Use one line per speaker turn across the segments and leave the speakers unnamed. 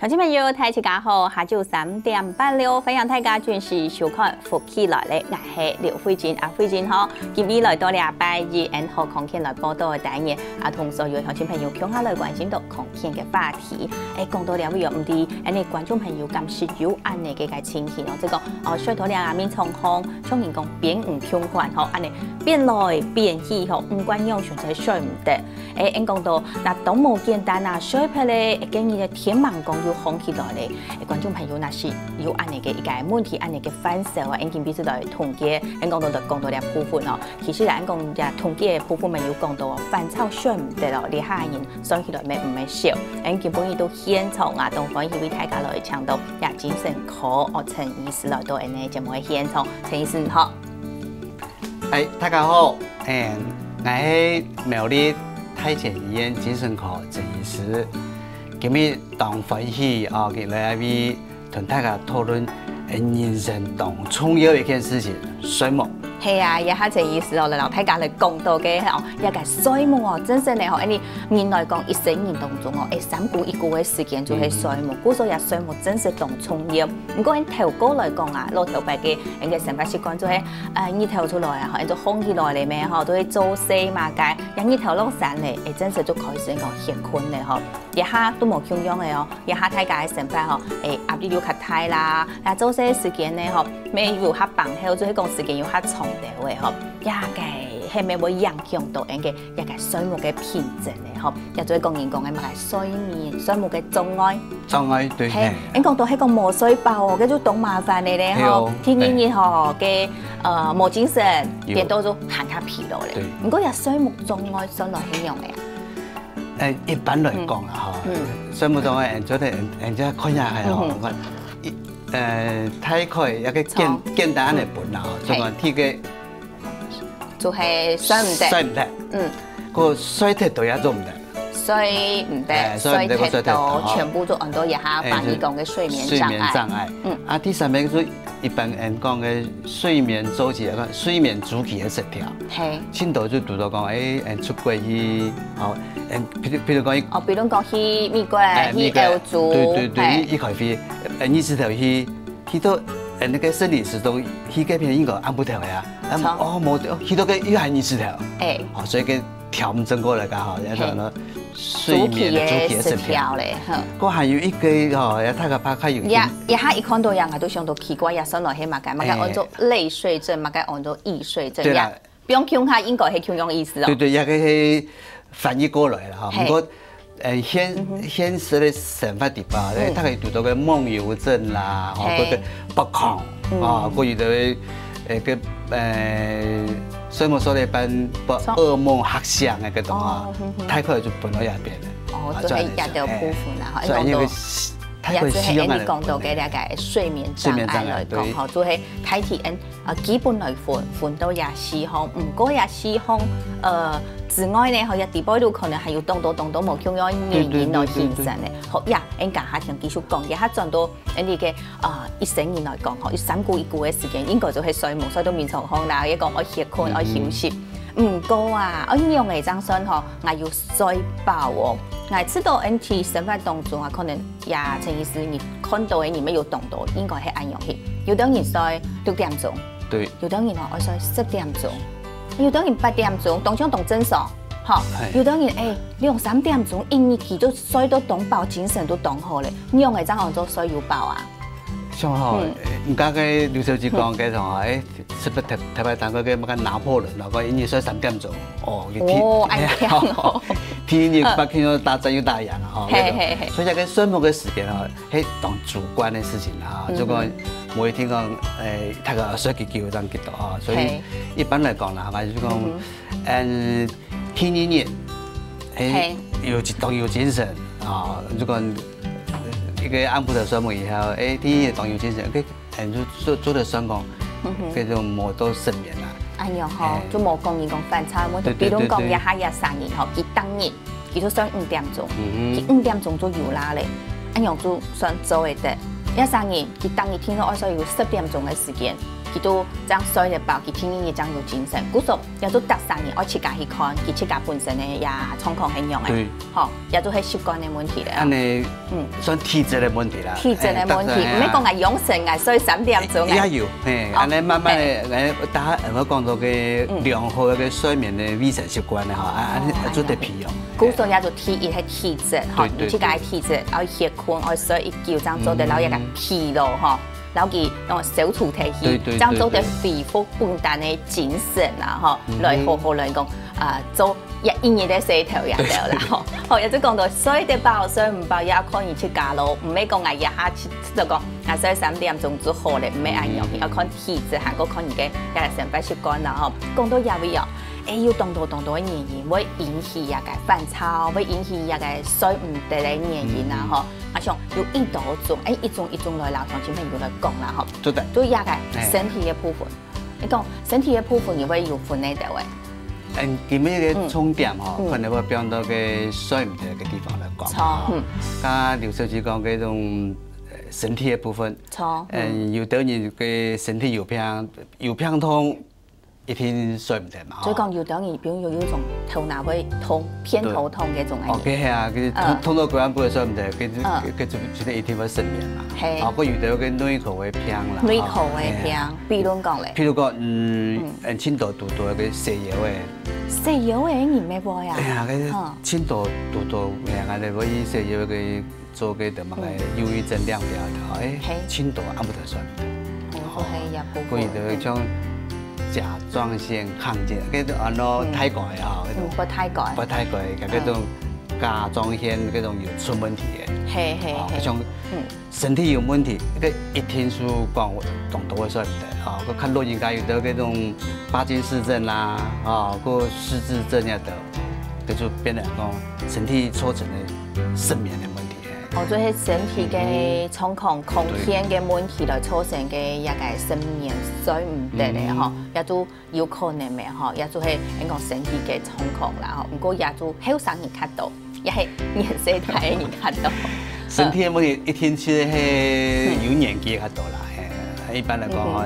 投資朋友，大家好，下晝3:86，歡迎大家準時收看福氣來咧，我係廖慧珍，慧珍好，今日來到禮拜日，然後康健來報道嘅單元，同所有投資朋友共下來關心到康健嘅話題。講到了有唔啲，觀眾朋友感受有安尼嘅情形咯，即講水土兩面衝鋒，像人講變唔相關吼，安尼變來變去吼，唔管樣選擇水唔得。講到嗱都冇簡單啊，水皮咧建議嘅天盲講要放起來咧，觀眾朋友那是有安尼嘅一個問題，安尼嘅反射啊，已經必須來統計。講到了部分咯，其實嚟講嘅統計嘅部分咪有講到反炒水唔得咯，你下人算起來咪唔係少。基本上都現場啊，東方呢位大家來搶到也精神科陳醫師來到呢節目嘅現場，陳醫師好。
大家好，我係苗栗太前醫院精神科陳醫師，今日當歡喜啊，佢來為同大家討論人生當重要一件事情，睡夢。
係啊，也係陳醫師哦，嚟大家嚟講到嘅哦，一個睡夢哦，真正嚟講，人來講一生人當中哦，3句1句嘅時間就係睡夢，故所以睡夢真係當重要。不過頭哥來講啊，老頭白嘅人嘅生活習慣就係日頭出來啊，人就放起來嚟咩嗬，都係做事嘛嘅，日頭落山嚟，真係就開始講歇困嚟嗬，一下都冇咁樣嘅哦，一下大家嘅生活嗬，壓力要較大啦，做事時間咧嗬，咩要較綁後，就係講時間要較長。嘅嗬，也嘅係咪會影響到人嘅一個睡眠嘅品質咧？嗬，亦做講人講嘅咪係睡眠嘅障礙。
障礙對。係，
你講到係個冇睡飽哦，嗰種當麻煩嘅咧嗬，天天熱嗬嘅冇精神，變到咗行下疲勞咧。唔過有睡眠障礙上來形容嘅。
一般來講啦嗬，睡眠障礙做啲人家看下係嗬，大概一個簡單嘅本啦，就講睇嘅。
就係睡唔得，
睡唔得，個睡得到也做唔得，
睡唔得，睡得到全部都按到一下翻譯講嘅睡眠障礙。
第三名就一般人講嘅睡眠週期啊，睡眠周期嘅失調。係，先頭就讀到講出國去，譬如講，
比如講去美國、去歐洲，
對，一塊去，20次頭去到。那個生理時鐘，佢嗰邊應該按不調呀，冇，佢到個又係20次頭，所以佢調唔正過來噶嗬，然後呢睡眠周期失調咧，嗰還有一個嗬，睇個拍開有，
一下一看到人啊，都想到奇怪，也上來係嘛嘅，嘛嘅按做類睡症，嘛嘅按做易睡症，呀，不用聽下應該係咁樣意思咯。
對，一個係翻譯過來啦嗬，不過。現實的生活地方咧，他可以讀到個夢遊症啦，嗰個不亢啊，嗰啲個睡眠所咧班噩夢黑象嘅嗰種啊，太快就本來也變咧。
就係也都部分啦，因為也就係你講到嘅一個睡眠障礙來講，嗬，就係睇體基本來分到也4項，唔過也4項之外咧，佢一地波都可能係要動到冇咁樣原因來形成咧。好呀，人家下聽繼續講，而家轉到人哋嘅一生人來講，嗬，要3句1句嘅時間，應該就係睡夢，所以都面朝向啦，一講我歇困，我休息。唔過啊，我用嚟張身嗬，我要睡飽喎。我知道 NT 生活當中啊，可能也陳醫師你看到嘅你咪要動到，應該係按樣去。有啲人睡6點鐘，對，有啲人話我睡7點鐘。有啲人8點鐘，當場當正常，嚇。有啲人你用3點鐘，一日佢都睡到當飽，精神都當好咧。你用嚟怎樣做睡要飽啊？
像嗬，唔家嘅劉小姐講嘅就係是不特別當嗰個乜嘅拿破崙咯，佢一日睡3點鐘，天熱北京要打針要打人啊，所以個睡眠嘅時間啊，係當主觀嘅事情啊，如果每天講睇個睡幾久咁幾多啊，所以一般嚟講啦，係就講天熱有當有精神啊，如果一個安撫到睡眠以後，天熱當有精神，佢做得上講，佢就冇到失眠啦。
哎呀嗬，就冇講人講反差，我就比如講一下3年嗬，佢當日佢都上5點鐘，佢5點鐘就搖啦咧，哎呀就算做得得。1、3年佢當日聽到我說有10點鐘嘅時間。佢佢都將衰嘅包，佢天然嘅將有精神。古說也都得3年，我自家去看，佢自家本身嘅也狀況很樣嘅，吼，也都係習慣嘅問題咧。
安尼，算體質嘅問題啦。
體質嘅問題，唔係講係養成嘅，所以3點鐘嘅。
也有，安尼慢慢嘅，我講到嘅良好嘅睡眠嘅衛生習慣咧，吼，安尼做得培養。
古說也就伊係體質，吼，你自家嘅體質，愛歇困，愛睡一覺，這樣做得了一個疲勞，吼。然後佢用小處提起，這樣做嘅恢復本單嘅精神啊，吼，來好好來講做一年嘅洗頭也得啦，吼，好，亦都講到睡得飽睡唔飽也看伊出家咯，唔係講係一下就講睡3點鐘就好咧，唔係按樣，要看體質，還個看伊嘅一個生活習慣啦，吼，講到也會有。要動到嘅原因，會引起一個反超，會引起一個睡唔得嘅原因啊！嗬，啊像有一多種，一種來流堂前面有來講啦，嗬，都一個身體嘅部分。你講身體嘅部分，又會有分呢度嘅。
佢咩嘅重點嗬，可能會變到嘅睡唔得嘅地方嚟講。錯，加劉小姐講嗰種身體嘅部分。錯，有啲人嘅身體有偏痛。一天睡唔得嘛，
所以講有啲人，比如有一種頭腦會痛、偏頭痛嘅種。
哦，係啊，佢痛到佢半睡唔得，佢就一天會失眠啦。係。哦，佢有啲個內口會偏啦。
內口會偏，比如講咧。
譬如講，青島肚嘅石油嘅。
石油嘅你咩話呀？
係啊，佢青島肚係啊，你可以石油嘅做嘅點啊嘅憂鬱症量表頭，青島啱唔得算。
哦，係一部分。
佢就將甲狀腺亢進，嗰種安咯太過啊，
不太過，
嗰種甲狀腺嗰種有出問題嘅，嗰種身體有問題，個一天數講動都會睡唔得，啊，佢看老人家有得嗰種帕金氏症啦，啊，個失智症也得，就變成講身體造成嘅失眠嘅問題。
哦，做係身體嘅狀況、空間嘅問題來造成嘅一個失眠睡唔得咧，嗬，也都有可能嘅，嗬，也就係應講身體嘅狀況啦，嗬。不過也就後生人較多，也係年紀大嘅人較多。
身體嘅問題一天其實係有年紀較多啦，一般嚟講，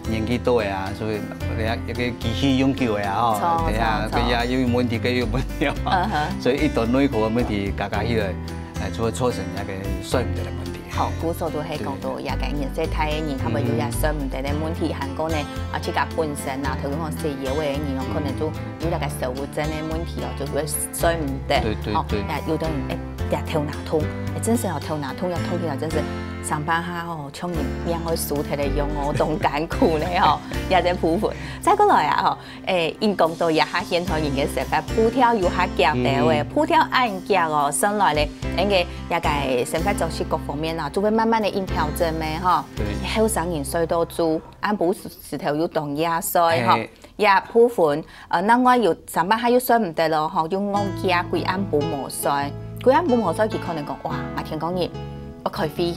年紀多嘅啊，所以一個機器永久嘅啊，嗬，係啊，佢也有問題，佢有問題，所以一到內科嘅問題，加起來。就會造成一個睡唔得嘅問題。
好，古數都係講到一個年紀大嘅人，佢咪有一睡唔得嘅問題，韓國呢，自家本身啊，頭先講石油嘅人，可能都有一個受護症嘅問題哦，就會睡唔得。對。有的人頭腦痛，真係頭腦痛，痛起來真是上班下哦，衝人面開數睇嚟用我動艱苦咧嗬，有啲部分。再過來啊嗬，因講到一下現代人嘅食法，鋪條有下夾條嘅，鋪條按夾哦，生來咧，應該一個生活作息各方面啊，就會慢慢地因調整咩嗬。後生人睡到住，按補時頭要當夜睡嗬，夜鋪款，另外要上班下要睡唔得咯嗬，要按夾佢按補冇睡。佢啱冇學所以佢可能講，哇！我聽講嘢，我開飛；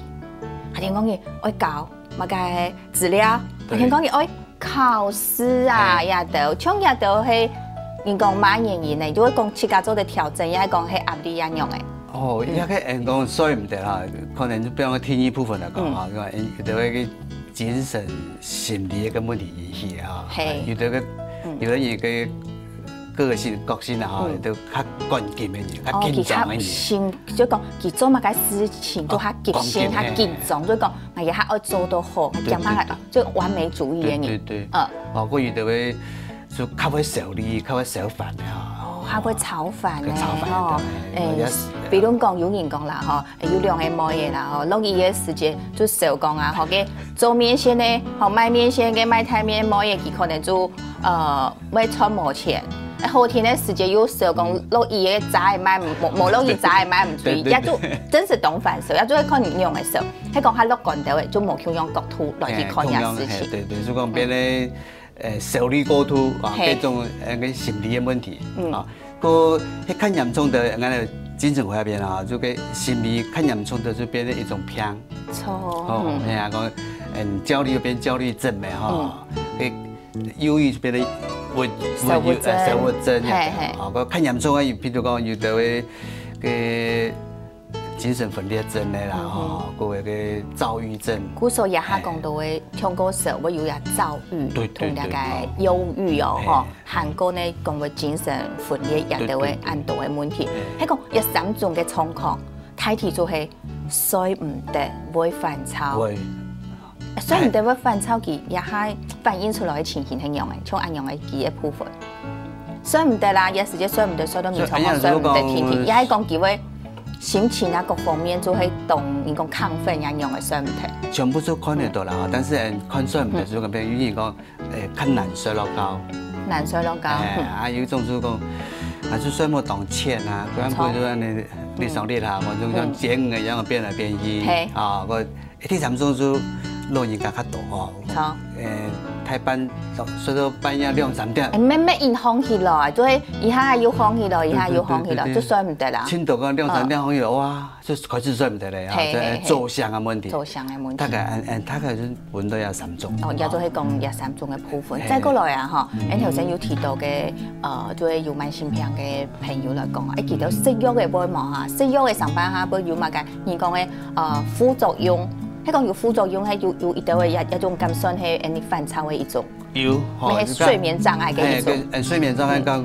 我聽講嘢，我教乜嘅資料；我聽講嘢，我考試啊，也都，像也都係人講蠻原因嘅，如果講自家做嘅調整，也係講係壓力一樣嘅。
哦，而家嘅人講睡唔得啦，可能就比方天醫部分嚟講啊，因為有啲精神心理嘅問題引起啊，有啲人嘅個性啊，都較關鍵嘅嘢，較緊張嘅嘢。先
就講佢做乜嘅事情都較急性、較緊張，所以講我也要做到好，講乜就完美主義嘅人。
對。我遇到嘅就較會受理、較會受煩嘅嚇。
哦，較會炒飯嘅嗬。比如講有人講啦嗬，有兩個模嘢啦嗬，落雨嘅時節就少講啊，嗬嘅做麵線咧，嗬賣麵線嘅賣太麵模嘢，佢可能就會賺冇錢。後天嘅時節有時候講落雨嘅渣係買冇落雨渣係買唔對，也就真是當飯時候，也就係看人用嘅時候，喺講下落乾掉嘅就冇去用國土來去看嘢事情。
對，所以講變咧受理過度啊，嗰種個心理嘅問題啊，個一看嚴重的嗰個精神方面啊，就個心理看嚴重的就變成一種病。
錯。
係啊，講焦慮變焦慮症咪嚇，憂鬱變得受護症，個看嚴重啊，譬如講有啲嘅精神分裂症的啦，吼，各位个躁郁症。
古时候也哈讲到诶，中国社会有呀躁郁，同大概忧郁哦，吼，韩国呢讲为精神分裂也都会很多嘅问题。迄讲有3种嘅状况，大体就係睡唔得，會煩躁。睡唔得會煩躁，佢也係反映出來嘅情形係樣嘅，像按樣嘅佢嘅部分。睡唔得啦，有時間睡唔得，睡到眠床上睡唔得，天天也係講佢會心情啊各方面就會動，你講亢奮一樣嘅睡唔得。
全部都看得到啦，但是看睡唔得就咁樣，因為講較難睡落覺。
難睡落覺。
有種就講，還是睡不懂淺啊，嗰陣背咗你上列下，我種種剪嘅樣變來變去，啊個第3種就老人家較多哦。錯。太半睡到半夜2、3點。
咩影響起來，就係一下又放起來，一下又放起來，就睡唔得啦。
青島個2、3點放起來，哇，就開始睡唔得咧啊！做相嘅問題。
做相嘅問題。
大概就揾到有3種。
哦，也就係講有3種嘅部分。再過來啊，嗬，你頭先有提到嘅，就係有慢性病嘅朋友來講啊，記得食藥嘅會冇嚇，食藥嘅上班下會有乜嘅？你講嘅副作用。迄講有副作用，係有一啲嘅一種感酸係你煩躁嘅一種。
有，
係睡眠障礙嘅一種。
睡眠障礙講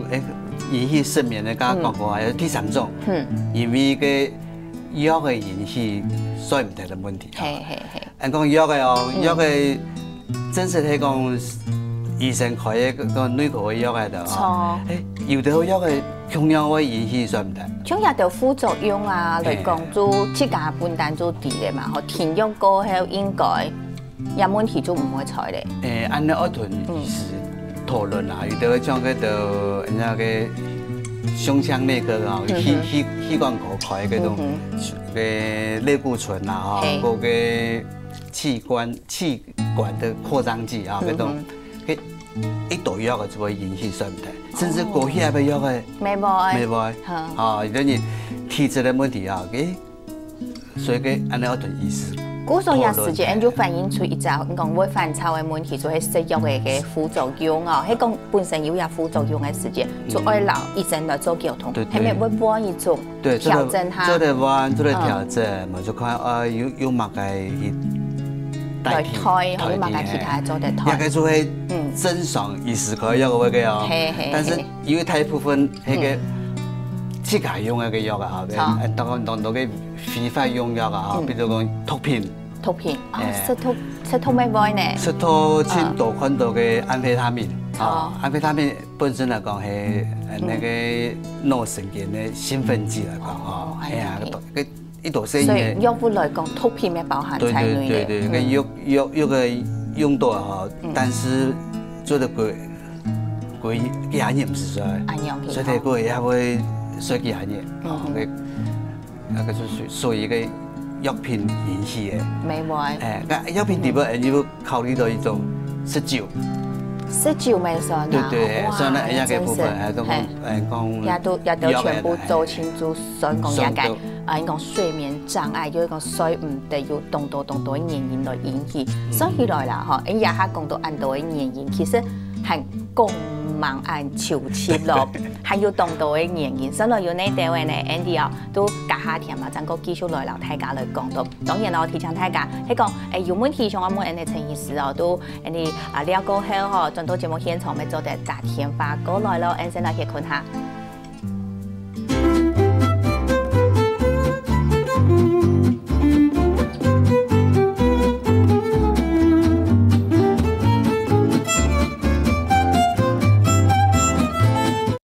引起失眠嘅，講過啊，有第3種。因為個藥嘅引起睡唔得嘅問題。係。講藥嘅哦，藥嘅真實係講醫生開嘅個內科嘅藥喺度。錯。有啲藥嘅同樣會引起睡唔得。
像也有副作用啊，嚟講就自家本單就啲嘅嘛，嗬，停藥過後應該有問題就唔會出嚟。
按照我同醫師討論啊，有啲像嗰度人家嘅胸腔內科啊，氣管科開嗰種嘅類固醇啊，嗰個氣管的擴張劑啊，嗰種一度藥嘅就會引起睡唔得。甚至過血嘅藥嘅，
未會，
啊，等於體質嘅問題啊，所以佢按照我同意思。
嗰時候有時間就反映出一隻講會煩躁嘅問題，就係食藥嘅副作用啊。迄講本身有副作用嘅時間，就愛留醫生來做溝通，係咪會幫一種調整下？
做得彎，做得調整，咪就看有乜嘅
代替，有乜嘅其他做得替。
一個就係正常醫師開藥嘅嗰個，但是有大部分嗰個自家用嘅藥啊，當嘅非法用藥啊，比如講毒品，
食毒咩味呢？
食毒千多款度嘅安非他命，安非他命本身嚟講係那個腦神經嘅興奮劑嚟講，係啊，一度聲音。
所以藥物來講，毒品咩包含在內嘅。
對，個藥嘅用多啊，但是做得貴牙齦唔是說，所以佢貴也會衰牙齦，那個就是屬於個藥品引起嘅。
沒會。
藥品底部你要考慮到一種食酒。
食酒沒算啊。
對，所以呢，一個部分係都講
也都全部做清楚，所以講一個講睡眠障礙，就講睡唔得，有動多嘅原因來引起。所以來啦，嗬，也係講到很多嘅原因，其實係共忙按求切咯，還有動多嘅原因。所以有呢啲位呢 ，Andy 啊，都隔下天嘛，咱個繼續來留大家來講到。當然咯，提倡大家，係講有問題想我問 Andy 陳醫師哦，都 Andy 了過後嗬，轉到節目現場咪做啲打電話過來咯，Andy 先來去看下。